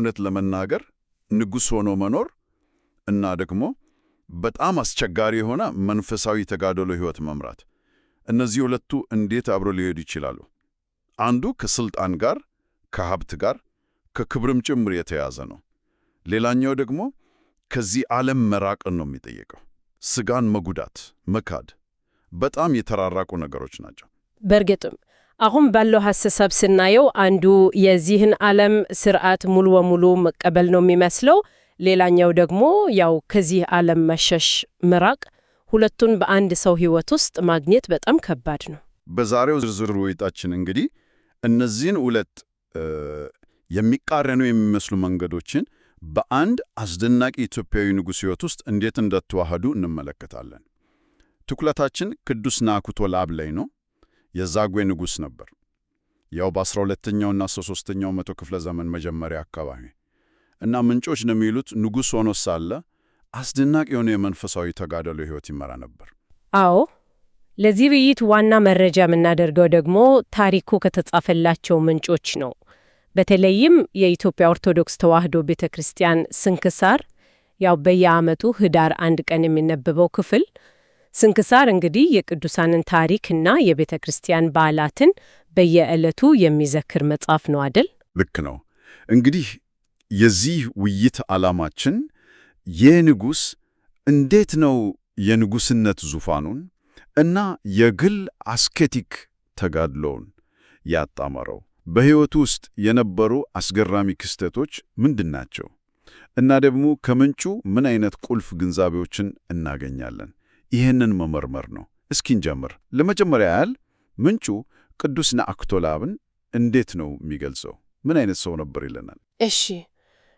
እውነት ለመናገር ንጉሥ ሆኖ መኖር እና ደግሞ በጣም አስቸጋሪ የሆነ መንፈሳዊ ተጋድሎ ሕይወት መምራት፣ እነዚህ ሁለቱ እንዴት አብረው ሊሄዱ ይችላሉ? አንዱ ከስልጣን ጋር፣ ከሀብት ጋር፣ ከክብርም ጭምር የተያዘ ነው። ሌላኛው ደግሞ ከዚህ ዓለም መራቅን ነው የሚጠየቀው። ሥጋን መጉዳት፣ መካድ በጣም የተራራቁ ነገሮች ናቸው። በእርግጥም አሁን ባለው ሐሳብ ስናየው አንዱ የዚህን ዓለም ስርዓት ሙሉ በሙሉ መቀበል ነው የሚመስለው። ሌላኛው ደግሞ ያው ከዚህ ዓለም መሸሽ፣ መራቅ። ሁለቱን በአንድ ሰው ሕይወት ውስጥ ማግኘት በጣም ከባድ ነው። በዛሬው ዝርዝር ውይይታችን እንግዲህ እነዚህን ሁለት የሚቃረኑ የሚመስሉ መንገዶችን በአንድ አስደናቂ ኢትዮጵያዊ ንጉሥ ሕይወት ውስጥ እንዴት እንደተዋሃዱ እንመለከታለን። ትኩረታችን ቅዱስ ናኩቶ ለአብ ላይ ነው። የዛጉዌ ንጉሥ ነበር። ያው በ12ኛውና 13ኛው መቶ ክፍለ ዘመን መጀመሪያ አካባቢ እና ምንጮች ነው የሚሉት ንጉሥ ሆኖ ሳለ አስደናቂ የሆነ የመንፈሳዊ ተጋድሎ ሕይወት ይመራ ነበር። አዎ፣ ለዚህ ውይይት ዋና መረጃ የምናደርገው ደግሞ ታሪኩ ከተጻፈላቸው ምንጮች ነው። በተለይም የኢትዮጵያ ኦርቶዶክስ ተዋሕዶ ቤተ ክርስቲያን ስንክሳር፣ ያው በየዓመቱ ህዳር 1 ቀን የሚነበበው ክፍል። ስንክሳር እንግዲህ የቅዱሳንን ታሪክና የቤተ ክርስቲያን በዓላትን በየዕለቱ የሚዘክር መጽሐፍ ነው አይደል? ልክ ነው። እንግዲህ የዚህ ውይይት ዓላማችን ይህ ንጉሥ እንዴት ነው የንጉሥነት ዙፋኑን እና የግል አስኬቲክ ተጋድሎውን ያጣመረው? በሕይወቱ ውስጥ የነበሩ አስገራሚ ክስተቶች ምንድናቸው? እና ደግሞ ከምንጩ ምን አይነት ቁልፍ ግንዛቤዎችን እናገኛለን? ይህንን መመርመር ነው። እስኪ እንጀምር። ለመጀመሪያ ያህል ምንጩ ቅዱስ ናኩቶ ለአብን እንዴት ነው የሚገልጸው? ምን አይነት ሰው ነበር ይለናል? እሺ፣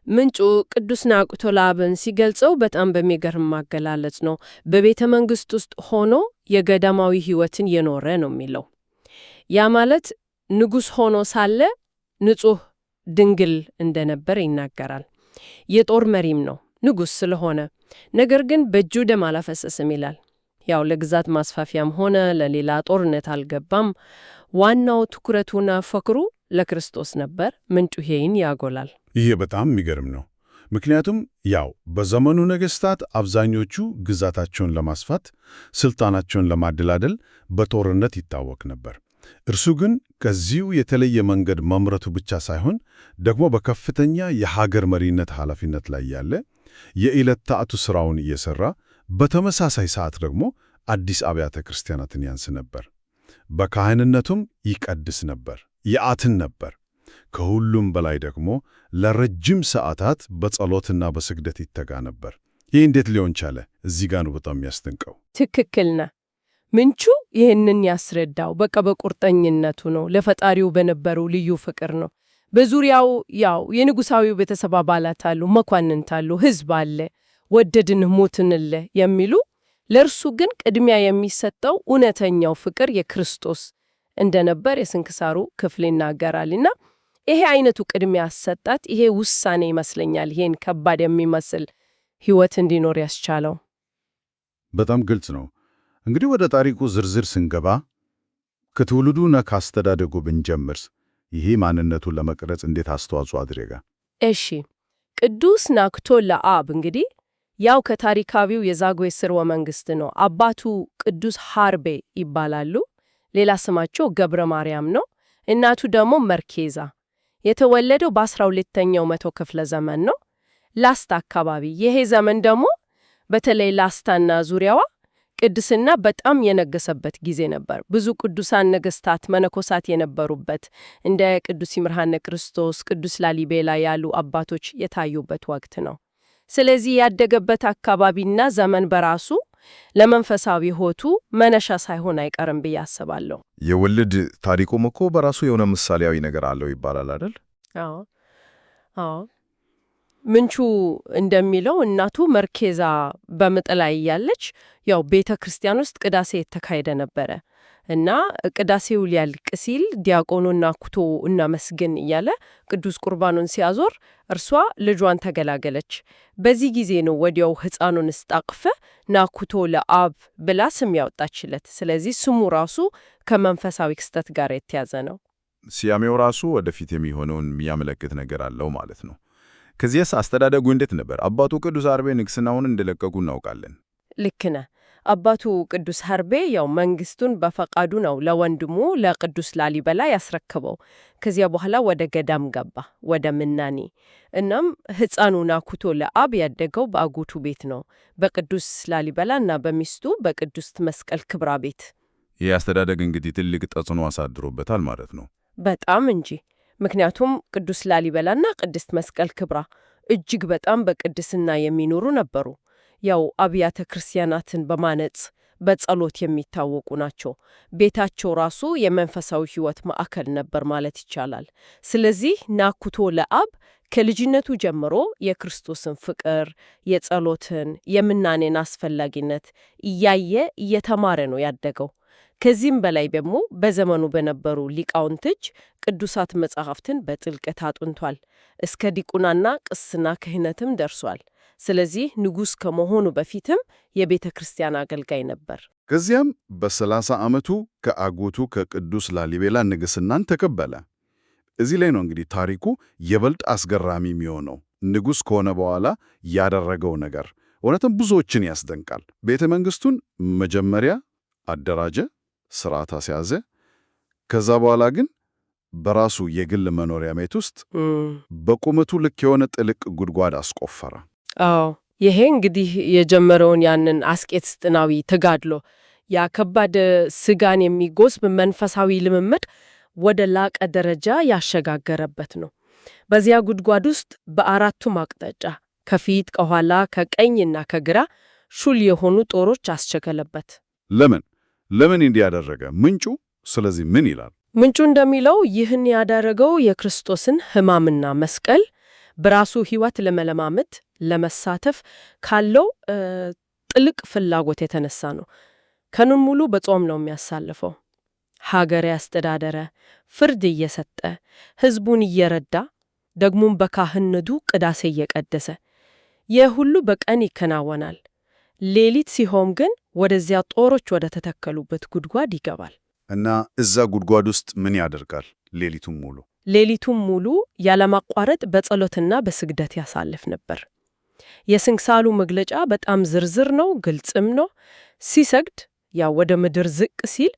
ምንጩ ቅዱስ ናኩቶ ለአብን ሲገልጸው በጣም በሚገርም ማገላለጽ ነው። በቤተ መንግሥት ውስጥ ሆኖ የገዳማዊ ሕይወትን የኖረ ነው የሚለው። ያ ማለት ንጉሥ ሆኖ ሳለ ንጹሕ ድንግል እንደነበር ይናገራል። የጦር መሪም ነው ንጉሥ ስለሆነ። ነገር ግን በእጁ ደም አላፈሰስም ይላል። ያው ለግዛት ማስፋፊያም ሆነ ለሌላ ጦርነት አልገባም። ዋናው ትኩረቱና ፈክሩ ለክርስቶስ ነበር። ምንጩ ይሄን ያጎላል። ይሄ በጣም የሚገርም ነው። ምክንያቱም ያው በዘመኑ ነገሥታት አብዛኞቹ ግዛታቸውን ለማስፋት፣ ስልጣናቸውን ለማደላደል በጦርነት ይታወቅ ነበር። እርሱ ግን ከዚሁ የተለየ መንገድ መምረቱ ብቻ ሳይሆን ደግሞ በከፍተኛ የሀገር መሪነት ኃላፊነት ላይ ያለ የዕለት ተዕቱ ሥራውን እየሠራ በተመሳሳይ ሰዓት ደግሞ አዲስ አብያተ ክርስቲያናትን ያንስ ነበር። በካህንነቱም ይቀድስ ነበር፣ ያአትን ነበር። ከሁሉም በላይ ደግሞ ለረጅም ሰዓታት በጸሎትና በስግደት ይተጋ ነበር። ይህ እንዴት ሊሆን ቻለ? እዚህ ጋር ነው በጣም የሚያስደንቀው። ትክክል ነህ። ምንቹ ይህንን ያስረዳው በቃ በቁርጠኝነቱ ነው። ለፈጣሪው በነበረው ልዩ ፍቅር ነው። በዙሪያው ያው የንጉሣዊው ቤተሰብ አባላት አሉ፣ መኳንንት አሉ፣ ሕዝብ አለ፣ ወደድን ሞትንለ የሚሉ። ለእርሱ ግን ቅድሚያ የሚሰጠው እውነተኛው ፍቅር የክርስቶስ እንደነበር የስንክሳሩ ክፍል ይናገራልና ይሄ አይነቱ ቅድሚያ አሰጣት፣ ይሄ ውሳኔ ይመስለኛል ይሄን ከባድ የሚመስል ሕይወት እንዲኖር ያስቻለው። በጣም ግልጽ ነው። እንግዲህ ወደ ታሪኩ ዝርዝር ስንገባ ከትውልዱና ካስተዳደጉ ብንጀምርስ ይሄ ማንነቱን ለመቅረጽ እንዴት አስተዋጽኦ አድርጋ? እሺ፣ ቅዱስ ናኩቶ ለአብ እንግዲህ ያው ከታሪካዊው የዛጉዌ ሥርወ መንግሥት ነው። አባቱ ቅዱስ ሃርቤ ይባላሉ። ሌላ ስማቸው ገብረ ማርያም ነው። እናቱ ደግሞ መርኬዛ። የተወለደው በ12ኛው መቶ ክፍለ ዘመን ነው፣ ላስታ አካባቢ። ይሄ ዘመን ደግሞ በተለይ ላስታና ዙሪያዋ ቅድስና በጣም የነገሰበት ጊዜ ነበር። ብዙ ቅዱሳን ነገሥታት፣ መነኮሳት የነበሩበት፣ እንደ ቅዱስ ይምርሃነ ክርስቶስ፣ ቅዱስ ላሊቤላ ያሉ አባቶች የታዩበት ወቅት ነው። ስለዚህ ያደገበት አካባቢና ዘመን በራሱ ለመንፈሳዊ ሕይወቱ መነሻ ሳይሆን አይቀርም ብዬ አስባለሁ። የውልድ ታሪኩም እኮ በራሱ የሆነ ምሳሌያዊ ነገር አለው ይባላል አይደል? አዎ አዎ። ምንቹ እንደሚለው እናቱ መርኬዛ በምጥ ላይ እያለች ያው ቤተ ክርስቲያን ውስጥ ቅዳሴ የተካሄደ ነበረ እና ቅዳሴው ሊያልቅ ሲል ዲያቆኑ ናኩቶ እና መስገን እያለ ቅዱስ ቁርባኑን ሲያዞር እርሷ ልጇን ተገላገለች። በዚህ ጊዜ ነው ወዲያው ሕፃኑን ስታቅፈ ናኩቶ ለአብ ብላ ስም ያወጣችለት። ስለዚህ ስሙ ራሱ ከመንፈሳዊ ክስተት ጋር የተያዘ ነው። ስያሜው ራሱ ወደፊት የሚሆነውን የሚያመለክት ነገር አለው ማለት ነው። ከዚያስ አስተዳደጉ እንዴት ነበር? አባቱ ቅዱስ ሀርቤ ንግሥናውን እንደለቀቁ እናውቃለን። ልክ ነህ። አባቱ ቅዱስ ሀርቤ ያው መንግስቱን በፈቃዱ ነው ለወንድሙ ለቅዱስ ላሊበላ ያስረክበው። ከዚያ በኋላ ወደ ገዳም ገባ፣ ወደ ምናኔ። እናም ሕፃኑ ናኩቶ ለአብ ያደገው በአጎቱ ቤት ነው፣ በቅዱስ ላሊበላ እና በሚስቱ በቅድስት መስቀል ክብራ ቤት። ይህ አስተዳደግ እንግዲህ ትልቅ ተጽዕኖ አሳድሮበታል ማለት ነው። በጣም እንጂ። ምክንያቱም ቅዱስ ላሊበላና ቅድስት መስቀል ክብራ እጅግ በጣም በቅድስና የሚኖሩ ነበሩ። ያው አብያተ ክርስቲያናትን በማነጽ በጸሎት የሚታወቁ ናቸው። ቤታቸው ራሱ የመንፈሳዊ ሕይወት ማዕከል ነበር ማለት ይቻላል። ስለዚህ ናኩቶ ለአብ ከልጅነቱ ጀምሮ የክርስቶስን ፍቅር፣ የጸሎትን፣ የምናኔን አስፈላጊነት እያየ እየተማረ ነው ያደገው። ከዚህም በላይ ደግሞ በዘመኑ በነበሩ ሊቃውንት እጅ ቅዱሳት መጻሕፍትን በጥልቀት አጥንቷል። እስከ ዲቁናና ቅስና ክህነትም ደርሷል። ስለዚህ ንጉሥ ከመሆኑ በፊትም የቤተ ክርስቲያን አገልጋይ ነበር። ከዚያም በ30 ዓመቱ ከአጎቱ ከቅዱስ ላሊቤላ ንግሥናን ተቀበለ። እዚህ ላይ ነው እንግዲህ ታሪኩ የበልጥ አስገራሚ የሚሆነው። ንጉሥ ከሆነ በኋላ ያደረገው ነገር እውነትም ብዙዎችን ያስደንቃል። ቤተ መንግሥቱን መጀመሪያ አደራጀ፣ ስርዓት አስያዘ። ከዛ በኋላ ግን በራሱ የግል መኖሪያ ቤት ውስጥ በቁመቱ ልክ የሆነ ጥልቅ ጉድጓድ አስቆፈረ። አዎ፣ ይሄ እንግዲህ የጀመረውን ያንን አስቄጥስ ጥናዊ ተጋድሎ ያ ከባድ ስጋን የሚጎስም መንፈሳዊ ልምምድ ወደ ላቀ ደረጃ ያሸጋገረበት ነው። በዚያ ጉድጓድ ውስጥ በአራቱም አቅጣጫ ከፊት፣ ከኋላ፣ ከቀኝና ከግራ ሹል የሆኑ ጦሮች አስቸከለበት። ለምን እንዲህ ያደረገ? ምንጩ ስለዚህ ምን ይላል? ምንጩ እንደሚለው ይህን ያደረገው የክርስቶስን ሕማምና መስቀል በራሱ ሕይወት ለመለማመድ ለመሳተፍ ካለው ጥልቅ ፍላጎት የተነሳ ነው። ቀኑን ሙሉ በጾም ነው የሚያሳልፈው። ሀገር ያስተዳደረ፣ ፍርድ እየሰጠ፣ ሕዝቡን እየረዳ፣ ደግሞም በካህንነቱ ቅዳሴ እየቀደሰ። ይህ ሁሉ በቀን ይከናወናል። ሌሊት ሲሆን ግን ወደዚያ ጦሮች ወደ ተተከሉበት ጉድጓድ ይገባል። እና እዛ ጉድጓድ ውስጥ ምን ያደርጋል? ሌሊቱም ሙሉ ያለማቋረጥ በጸሎትና በስግደት ያሳልፍ ነበር። የስንክሳሉ መግለጫ በጣም ዝርዝር ነው፣ ግልጽም ነው። ሲሰግድ ያው ወደ ምድር ዝቅ ሲል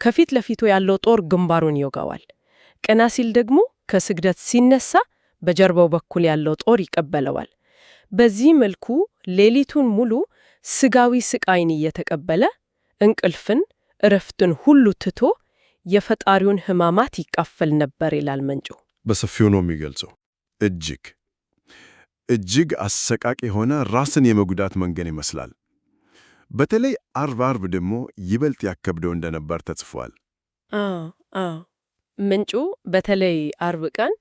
ከፊት ለፊቱ ያለው ጦር ግንባሩን ይወጋዋል። ቀና ሲል ደግሞ ከስግደት ሲነሳ በጀርባው በኩል ያለው ጦር ይቀበለዋል። በዚህ መልኩ ሌሊቱን ሙሉ ስጋዊ ስቃይን እየተቀበለ እንቅልፍን፣ እረፍትን ሁሉ ትቶ የፈጣሪውን ሕማማት ይካፈል ነበር ይላል ምንጩ። በሰፊው ነው የሚገልጸው። እጅግ አሰቃቂ የሆነ ራስን የመጉዳት መንገድ ይመስላል። በተለይ አርብ ደግሞ ይበልጥ ያከብደው እንደነበር ተጽፏል። ምንጩ በተለይ አርብ ቀን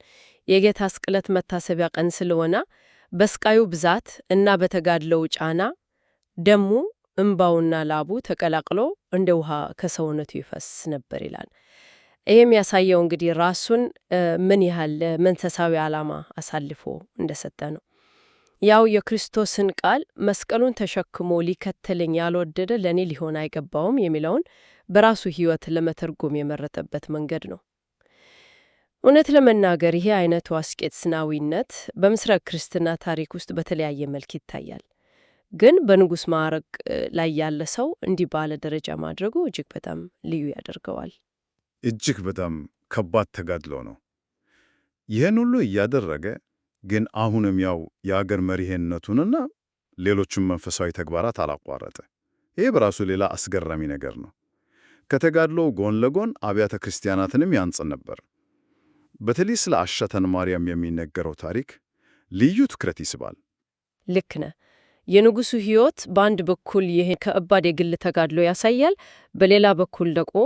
የጌታ ስቅለት መታሰቢያ ቀን ስለሆነ በስቃዩ ብዛት እና በተጋድለው ጫና ደሙ እንባውና ላቡ ተቀላቅሎ እንደ ውሃ ከሰውነቱ ይፈስ ነበር ይላል። ይህም ያሳየው እንግዲህ ራሱን ምን ያህል መንፈሳዊ ዓላማ አሳልፎ እንደሰጠ ነው። ያው የክርስቶስን ቃል መስቀሉን ተሸክሞ ሊከተለኝ ያልወደደ ለእኔ ሊሆን አይገባውም የሚለውን በራሱ ሕይወት ለመተርጎም የመረጠበት መንገድ ነው። እውነት ለመናገር ይሄ አይነቱ አስቄጥስናዊነት በምስራቅ ክርስትና ታሪክ ውስጥ በተለያየ መልክ ይታያል። ግን በንጉሥ ማዕረግ ላይ ያለ ሰው እንዲህ ባለ ደረጃ ማድረጉ እጅግ በጣም ልዩ ያደርገዋል። እጅግ በጣም ከባድ ተጋድሎ ነው። ይህን ሁሉ እያደረገ ግን አሁንም ያው የአገር መሪህነቱንና ሌሎቹም መንፈሳዊ ተግባራት አላቋረጠ። ይህ በራሱ ሌላ አስገራሚ ነገር ነው። ከተጋድሎው ጎን ለጎን አብያተ ክርስቲያናትንም ያንጽ ነበር። በተለይ ስለ አሸተን ማርያም የሚነገረው ታሪክ ልዩ ትኩረት ይስባል። ልክ ነህ። የንጉሡ ሕይወት በአንድ በኩል ይህን ከባድ የግል ተጋድሎ ያሳያል፣ በሌላ በኩል ደግሞ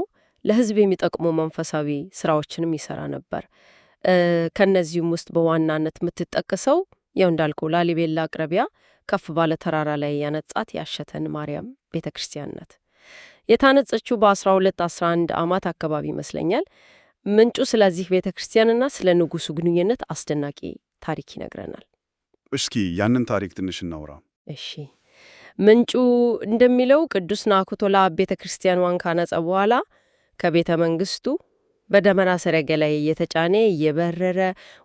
ለሕዝብ የሚጠቅሙ መንፈሳዊ ስራዎችንም ይሰራ ነበር። ከነዚህም ውስጥ በዋናነት የምትጠቀሰው ያው እንዳልከው ላሊቤላ አቅራቢያ ከፍ ባለ ተራራ ላይ ያነጻት የአሸተን ማርያም ቤተ ክርስቲያን ናት። የታነጸችው በ1211 ዓመት አካባቢ ይመስለኛል። ምንጩ ስለዚህ ቤተ ክርስቲያንና ስለ ንጉሡ ግንኙነት አስደናቂ ታሪክ ይነግረናል። እስኪ ያንን ታሪክ ትንሽ እናውራ። እሺ፣ ምንጩ እንደሚለው ቅዱስ ናኩቶ ለአብ ቤተ ክርስቲያኗን ካነጸ በኋላ ከቤተ መንግስቱ በደመና ሰረገላ እየተጫነ እየበረረ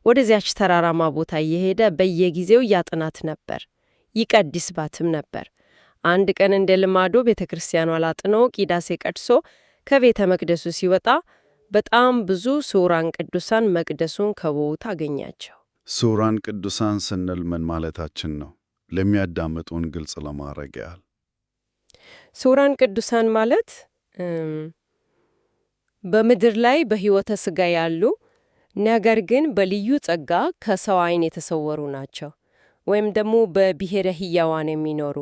ወደዚያች ተራራማ ቦታ እየሄደ በየጊዜው ያጥናት ነበር፣ ይቀድስባትም ነበር። አንድ ቀን እንደ ልማዶ ቤተክርስቲያኗ ላጥኖ ቂዳሴ ቀድሶ ከቤተ መቅደሱ ሲወጣ በጣም ብዙ ስውራን ቅዱሳን መቅደሱን ከበውት አገኛቸው። ስውራን ቅዱሳን ስንል ምን ማለታችን ነው? ለሚያዳምጡን ግልጽ ለማድረግ ያህል ስውራን ቅዱሳን ማለት በምድር ላይ በሕይወተ ሥጋ ያሉ ነገር ግን በልዩ ጸጋ ከሰው ዓይን የተሰወሩ ናቸው። ወይም ደግሞ በብሔረ ሕያዋን የሚኖሩ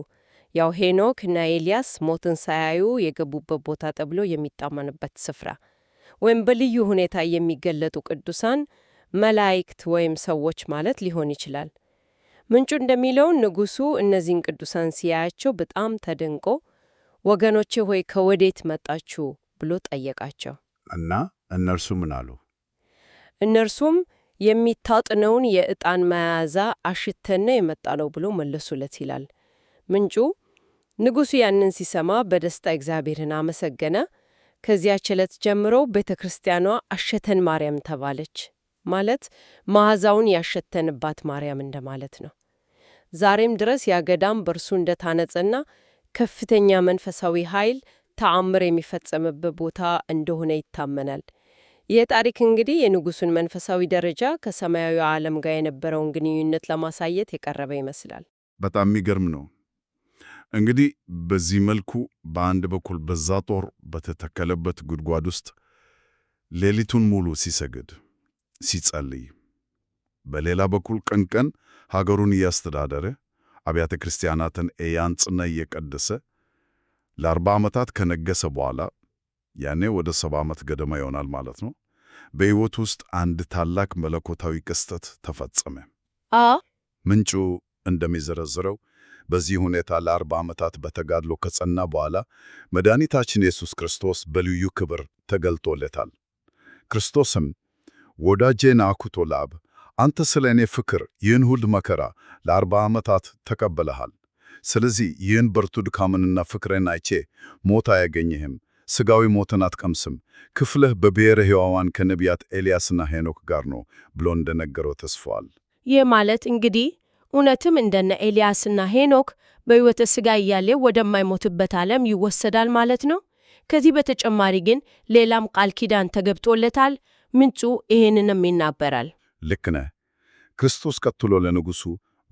ያው ሄኖክ እና ኤልያስ ሞትን ሳያዩ የገቡበት ቦታ ተብሎ የሚታመንበት ስፍራ ወይም በልዩ ሁኔታ የሚገለጡ ቅዱሳን መላእክት ወይም ሰዎች ማለት ሊሆን ይችላል። ምንጩ እንደሚለው ንጉሡ እነዚህን ቅዱሳን ሲያያቸው በጣም ተደንቆ ወገኖቼ ሆይ ከወዴት መጣችሁ ብሎ ጠየቃቸው። እና እነርሱ ምን አሉ? እነርሱም የሚታጥነውን የዕጣን መያዣ አሽተን የመጣነው ብሎ መለሱለት ይላል ምንጩ። ንጉሡ ያንን ሲሰማ በደስታ እግዚአብሔርን አመሰገነ። ከዚያች ዕለት ጀምሮ ቤተ ክርስቲያኗ አሸተን ማርያም ተባለች። ማለት መዓዛውን ያሸተንባት ማርያም እንደማለት ነው። ዛሬም ድረስ ያ ገዳም በእርሱ እንደታነጸና ከፍተኛ መንፈሳዊ ኃይል ተአምር የሚፈጸምበት ቦታ እንደሆነ ይታመናል። ይህ ታሪክ እንግዲህ የንጉሡን መንፈሳዊ ደረጃ ከሰማያዊ ዓለም ጋር የነበረውን ግንኙነት ለማሳየት የቀረበ ይመስላል። በጣም የሚገርም ነው። እንግዲህ በዚህ መልኩ በአንድ በኩል በዛ ጦር በተተከለበት ጉድጓድ ውስጥ ሌሊቱን ሙሉ ሲሰግድ ሲጸልይ፣ በሌላ በኩል ቀን ቀን ሀገሩን እያስተዳደረ አብያተ ክርስቲያናትን እያንጽና እየቀደሰ ለ40 ዓመታት ከነገሰ በኋላ ያኔ ወደ 70 ዓመት ገደማ ይሆናል ማለት ነው። በሕይወቱ ውስጥ አንድ ታላቅ መለኮታዊ ክስተት ተፈጸመ። ምንጩ እንደሚዘረዝረው በዚህ ሁኔታ ለ40 ዓመታት በተጋድሎ ከጸና በኋላ መድኃኒታችን ኢየሱስ ክርስቶስ በልዩ ክብር ተገልጦለታል። ክርስቶስም ወዳጄ ናኩቶ ለአብ አንተ ስለ እኔ ፍቅር ይህን ሁሉ መከራ ለ40 ዓመታት ተቀበለሃል። ስለዚህ ይህን ብርቱ ድካምንና ፍቅርን አይቼ ሞት አያገኝህም፣ ሥጋዊ ሞትን አትቀምስም፣ ክፍልህ በብሔረ ሕያዋን ከነቢያት ኤልያስና ሄኖክ ጋር ነው ብሎ እንደነገረው ተስፏል። ይህ ማለት እንግዲህ እውነትም እንደነ ኤልያስና ሄኖክ በሕይወተ ሥጋ እያለ ወደማይሞትበት ዓለም ይወሰዳል ማለት ነው። ከዚህ በተጨማሪ ግን ሌላም ቃል ኪዳን ተገብቶለታል። ምንጩ ይሄንንም ይናገራል። ልክ ነህ። ክርስቶስ ቀጥሎ ለንጉሡ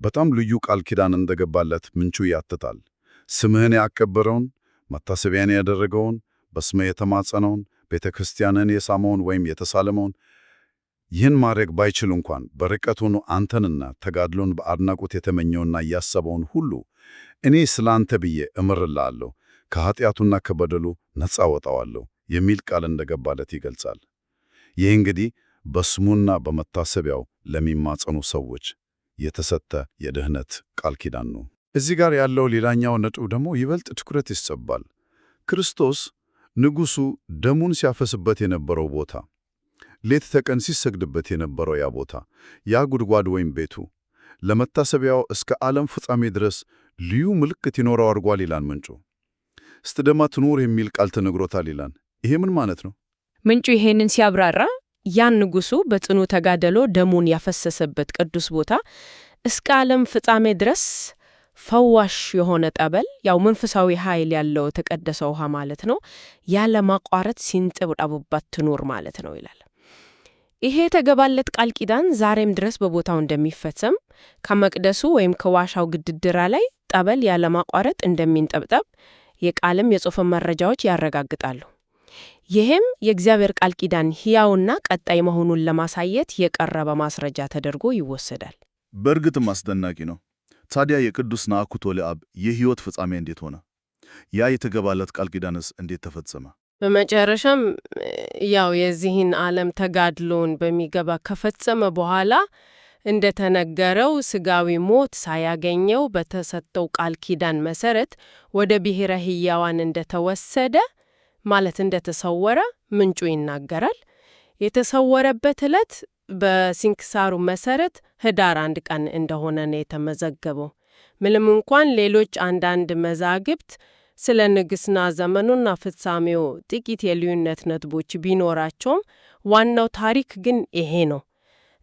በጣም ልዩ ቃል ኪዳን እንደገባለት ምንጩ ያትታል። ስምህን ያከበረውን፣ መታሰቢያን ያደረገውን፣ በስመ የተማጸነውን፣ ቤተ ክርስቲያንን የሳመውን ወይም የተሳለመውን ይህን ማድረግ ባይችል እንኳን በርቀት ሆኖ አንተንና ተጋድሎን በአድናቆት የተመኘውና እያሰበውን ሁሉ እኔ ስለ አንተ ብዬ እምርልሃለሁ፣ ከኃጢአቱና ከበደሉ ነፃ ወጣዋለሁ የሚል ቃል እንደገባለት ይገልጻል። ይህ እንግዲህ በስሙና በመታሰቢያው ለሚማጸኑ ሰዎች የተሰጠ የድኅነት ቃል ኪዳን ነው። እዚህ ጋር ያለው ሌላኛው ነጥብ ደግሞ ይበልጥ ትኩረት ይስባል። ክርስቶስ ንጉሡ ደሙን ሲያፈስበት የነበረው ቦታ፣ ሌት ተቀን ሲሰግድበት የነበረው ያ ቦታ፣ ያ ጉድጓድ ወይም ቤቱ ለመታሰቢያው እስከ ዓለም ፍጻሜ ድረስ ልዩ ምልክት ይኖረው አድርጓል ይላል ምንጩ። ስትደማ ትኑር የሚል ቃል ተነግሮታል ይላል። ይሄ ምን ማለት ነው? ምንጩ ይሄንን ሲያብራራ ያን ንጉሡ በጽኑ ተጋድሎ ደሙን ያፈሰሰበት ቅዱስ ቦታ እስከ ዓለም ፍጻሜ ድረስ ፈዋሽ የሆነ ጠበል፣ ያው መንፈሳዊ ኃይል ያለው ተቀደሰ ውሃ ማለት ነው፣ ያለ ማቋረጥ ሲንጠብጠብባት ትኑር ማለት ነው ይላል። ይሄ የተገባለት ቃል ኪዳን ዛሬም ድረስ በቦታው እንደሚፈጸም ከመቅደሱ ወይም ከዋሻው ግድግዳ ላይ ጠበል ያለ ማቋረጥ እንደሚንጠብጠብ የቃልም የጽሑፍ መረጃዎች ያረጋግጣሉ። ይህም የእግዚአብሔር ቃል ኪዳን ሕያውና ቀጣይ መሆኑን ለማሳየት የቀረበ ማስረጃ ተደርጎ ይወሰዳል። በእርግጥም አስደናቂ ነው። ታዲያ የቅዱስ ናኩቶ ለአብ የሕይወት ፍጻሜ እንዴት ሆነ? ያ የተገባለት ቃል ኪዳንስ እንዴት ተፈጸመ? በመጨረሻም ያው የዚህን ዓለም ተጋድሎን በሚገባ ከፈጸመ በኋላ እንደተነገረው ሥጋዊ ሞት ሳያገኘው በተሰጠው ቃል ኪዳን መሰረት ወደ ብሔረ ሕያዋን እንደተወሰደ ማለት እንደተሰወረ ምንጩ ይናገራል። የተሰወረበት ዕለት በሲንክሳሩ መሰረት ህዳር 1 ቀን እንደሆነ ነው የተመዘገበው። ምንም እንኳን ሌሎች አንዳንድ መዛግብት ስለ ንግስና ዘመኑና ፍጻሜው ጥቂት የልዩነት ነጥቦች ቢኖራቸውም ዋናው ታሪክ ግን ይሄ ነው።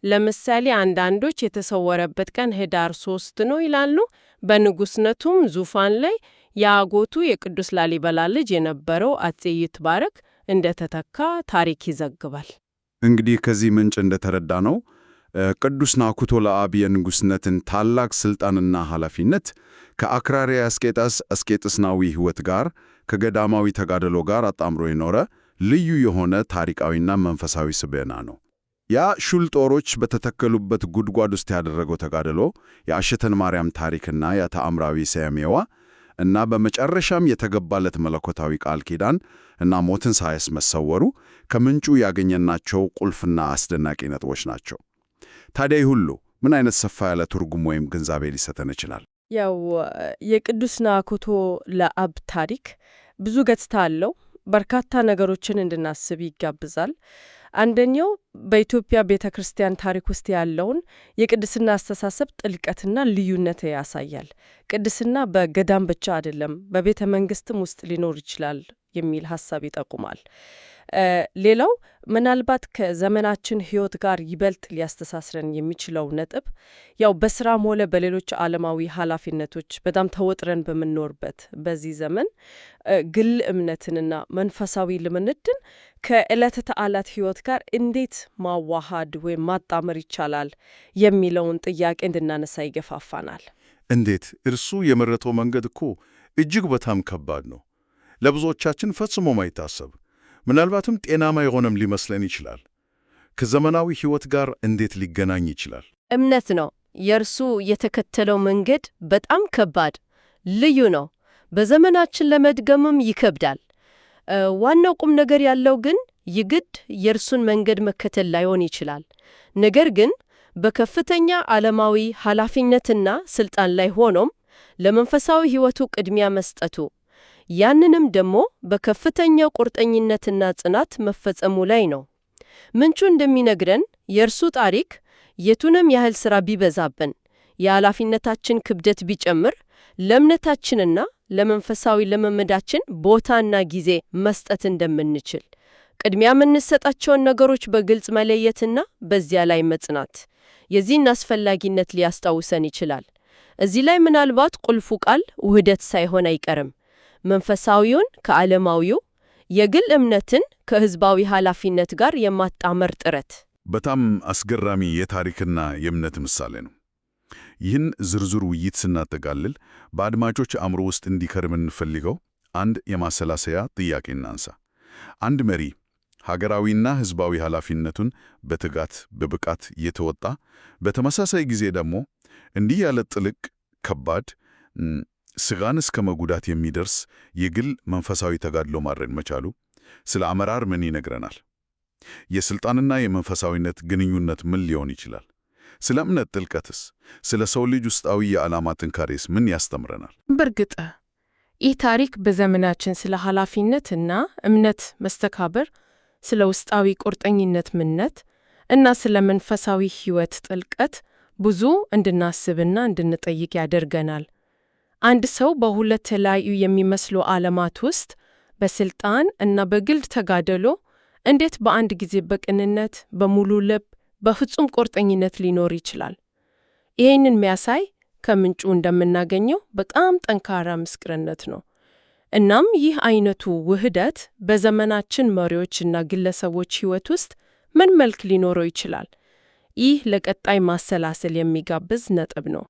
ለምሳሌ አንዳንዶች የተሰወረበት ቀን ህዳር 3 ነው ይላሉ። በንጉስነቱም ዙፋን ላይ የአጎቱ የቅዱስ ላሊበላ ልጅ የነበረው አፄ ይትባረክ እንደተተካ ታሪክ ይዘግባል። እንግዲህ ከዚህ ምንጭ እንደተረዳ ነው ቅዱስ ናኩቶ ለአብ የንጉስነትን ታላቅ ስልጣንና ኃላፊነት ከአክራሪ አስቄጥስናዊ ሕይወት ጋር ከገዳማዊ ተጋድሎ ጋር አጣምሮ የኖረ ልዩ የሆነ ታሪካዊና መንፈሳዊ ስብዕና ነው። ያ ሹል ጦሮች በተተከሉበት ጉድጓድ ውስጥ ያደረገው ተጋድሎ፣ የአሸተን ማርያም ታሪክና የተአምራዊ ሰሜዋ እና በመጨረሻም የተገባለት መለኮታዊ ቃል ኪዳን እና ሞትን ሳያስመሰወሩ ከምንጩ ያገኘናቸው ቁልፍና አስደናቂ ነጥቦች ናቸው። ታዲያ ይህ ሁሉ ምን አይነት ሰፋ ያለ ትርጉም ወይም ግንዛቤ ሊሰጠን ይችላል? ያው የቅዱስ ናኩቶ ለአብ ታሪክ ብዙ ገጽታ አለው። በርካታ ነገሮችን እንድናስብ ይጋብዛል። አንደኛው በኢትዮጵያ ቤተ ክርስቲያን ታሪክ ውስጥ ያለውን የቅድስና አስተሳሰብ ጥልቀትና ልዩነት ያሳያል። ቅድስና በገዳም ብቻ አይደለም፣ በቤተ መንግስትም ውስጥ ሊኖር ይችላል የሚል ሐሳብ ይጠቁማል። ሌላው ምናልባት ከዘመናችን ሕይወት ጋር ይበልጥ ሊያስተሳስረን የሚችለው ነጥብ ያው በስራም ሆነ በሌሎች ዓለማዊ ኃላፊነቶች በጣም ተወጥረን በምንኖርበት በዚህ ዘመን ግል እምነትንና መንፈሳዊ ልምምድን ከዕለተ ተዕለት ሕይወት ጋር እንዴት ማዋሃድ ወይም ማጣመር ይቻላል የሚለውን ጥያቄ እንድናነሳ ይገፋፋናል። እንዴት? እርሱ የመረጠው መንገድ እኮ እጅግ በጣም ከባድ ነው። ለብዙዎቻችን ፈጽሞ ማይታሰብ፣ ምናልባትም ጤናማ የሆነም ሊመስለን ይችላል። ከዘመናዊ ሕይወት ጋር እንዴት ሊገናኝ ይችላል? እምነት ነው። የእርሱ የተከተለው መንገድ በጣም ከባድ፣ ልዩ ነው። በዘመናችን ለመድገምም ይከብዳል። ዋናው ቁም ነገር ያለው ግን ይግድ የእርሱን መንገድ መከተል ላይሆን ይችላል። ነገር ግን በከፍተኛ ዓለማዊ ኃላፊነትና ስልጣን ላይ ሆኖም ለመንፈሳዊ ሕይወቱ ቅድሚያ መስጠቱ፣ ያንንም ደግሞ በከፍተኛ ቁርጠኝነትና ጽናት መፈጸሙ ላይ ነው። ምንጩ እንደሚነግረን የእርሱ ታሪክ የቱንም ያህል ሥራ ቢበዛብን፣ የኃላፊነታችን ክብደት ቢጨምር፣ ለእምነታችንና ለመንፈሳዊ ልምምዳችን ቦታና ጊዜ መስጠት እንደምንችል፣ ቅድሚያ የምንሰጣቸውን ነገሮች በግልጽ መለየትና በዚያ ላይ መጽናት የዚህን አስፈላጊነት ሊያስታውሰን ይችላል። እዚህ ላይ ምናልባት ቁልፉ ቃል ውህደት ሳይሆን አይቀርም። መንፈሳዊውን ከዓለማዊው፣ የግል እምነትን ከሕዝባዊ ኃላፊነት ጋር የማጣመር ጥረት በጣም አስገራሚ የታሪክና የእምነት ምሳሌ ነው። ይህን ዝርዝር ውይይት ስናጠቃልል በአድማጮች አእምሮ ውስጥ እንዲከርም እንፈልገው አንድ የማሰላሰያ ጥያቄ እናንሳ። አንድ መሪ ሀገራዊና ሕዝባዊ ኃላፊነቱን በትጋት በብቃት የተወጣ፣ በተመሳሳይ ጊዜ ደግሞ እንዲህ ያለ ጥልቅ፣ ከባድ፣ ስጋን እስከ መጉዳት የሚደርስ የግል መንፈሳዊ ተጋድሎ ማድረግ መቻሉ ስለ አመራር ምን ይነግረናል? የሥልጣንና የመንፈሳዊነት ግንኙነት ምን ሊሆን ይችላል? ስለ እምነት ጥልቀትስ? ስለ ሰው ልጅ ውስጣዊ የዓላማ ጥንካሬስ ምን ያስተምረናል? በርግጥ ይህ ታሪክ በዘመናችን ስለ ኃላፊነትና እምነት መስተካበር፣ ስለ ውስጣዊ ቁርጠኝነት ምንነት እና ስለ መንፈሳዊ ሕይወት ጥልቀት ብዙ እንድናስብና እንድንጠይቅ ያደርገናል። አንድ ሰው በሁለት የተለያዩ የሚመስሉ ዓለማት ውስጥ በስልጣን እና በግል ተጋድሎ እንዴት በአንድ ጊዜ በቅንነት፣ በሙሉ ልብ፣ በፍጹም ቁርጠኝነት ሊኖር ይችላል? ይህንን የሚያሳይ ከምንጩ እንደምናገኘው በጣም ጠንካራ ምስክርነት ነው። እናም ይህ አይነቱ ውህደት በዘመናችን መሪዎችና ግለሰቦች ሕይወት ውስጥ ምን መልክ ሊኖረው ይችላል? ይህ ለቀጣይ ማሰላሰል የሚጋብዝ ነጥብ ነው።